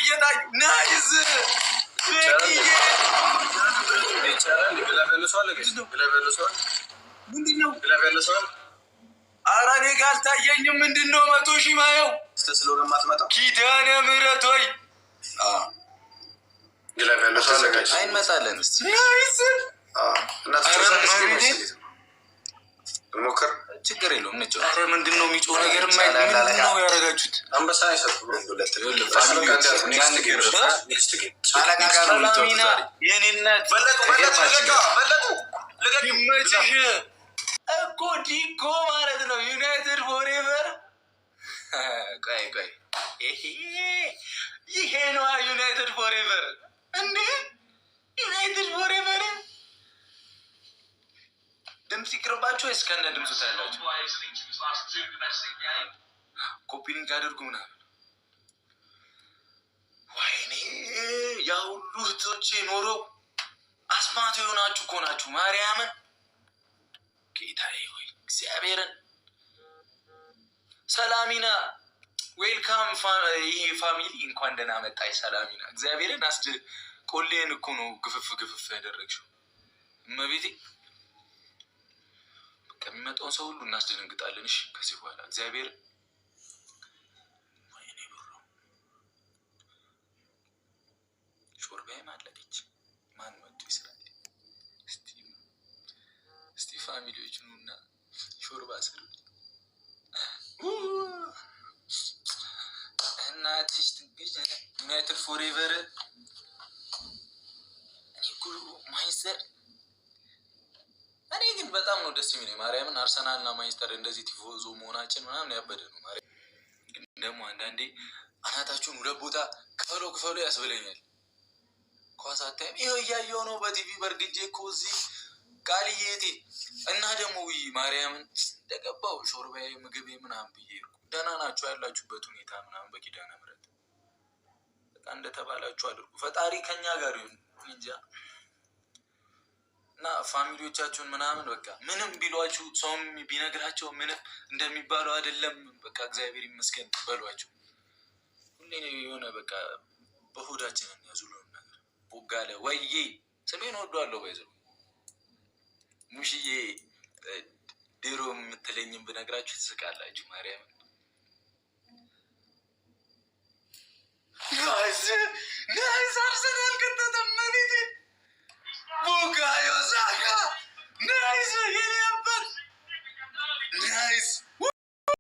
እየታዩ ናይስ ምንድነው? ኧረ እኔ ጋር አልታየኝም። ምንድነው 100 ሺህ ማየው ስለሆነ ማትመጣ ኪዳነ ምህረት ወይ አይንመጣለን ሞክር ችግር የለውም። ኧረ ምንድነው የሚጮህ ነገር? ምንድነው ያደረጋችሁት? አንበሳ ይሰጡ ይመችሽ እኮ ዲኮ ማለት ነው። ዩናይትድ ፎሬቨር ቆይ ይሄ ነዋ ዩናይትድ ፎሬቨር እንዴ! ዩናይትድ ፎሬቨር ድምፅ ይቅርባችሁ ወይስ ከነ ድምፁ ታያላችሁ? ኮፒ ሊንክ አድርጉ ምናምን። ወይኔ ያ ሁሉ እህቶቼ ኖሮ አስማት የሆናችሁ እኮ ናችሁ። ማርያምን ጌታዬ ሆይ እግዚአብሔርን ሰላሚና ዌልካም። ይሄ ፋሚሊ እንኳን ደህና መጣች ሰላሚና። እግዚአብሔርን ቆሌን እኮ ነው ግፍፍ ያደረግሽው እመቤቴ። ከሚመጣውን ሰው ሁሉ እናስደነግጣለን። እሺ ከዚህ በኋላ እግዚአብሔር ወይኔ ብሮ ሾርባዬ ማለቀች። ማን መጡ ይስራል? እስቲ ፋሚሊዎች ኑና ሾርባ ስሩ። እናትሽ ትግጅ ዩናይትድ ፎሬቨር እኔ ማይስተር እኔ ግን በጣም ነው ደስ የሚለኝ ማርያምን። አርሰናል እና ማንቸስተር እንደዚህ ቲፎዞ መሆናችን ምናምን ያበደ ነው ማርያም። ግን ደግሞ አንዳንዴ አናታችሁን ሁለት ቦታ ክፈሎ ያስብለኛል። ኳስ አታይም? ይኸው እያየሁ ነው በቲቪ በርግጄ እኮ እዚህ ቃልዬቴ እና ደግሞ ማርያምን እንደገባው ሾርባዬ ምግቤ ምናምን ብዬ ሄድኩ። ደህና ናችሁ ያላችሁበት ሁኔታ ምናምን በኪዳነ ምህረት በቃ እንደተባላችሁ አድርጉ። ፈጣሪ ከኛ ጋር ይሁን እንጃ። እና ፋሚሊዎቻችሁን ምናምን በቃ ምንም ቢሏችሁ ሰውም ቢነግራቸው ምንም እንደሚባለው አይደለም። በቃ እግዚአብሔር ይመስገን በሏቸው። ሁሌ የሆነ በቃ በሆዳችን ያዙሉን ነገር ቦጋለ ወይዬ ስሜን ወዷለሁ ባይዘው ሙሽዬ ድሮ የምትለኝም ብነግራችሁ ትስቃላችሁ ማርያም።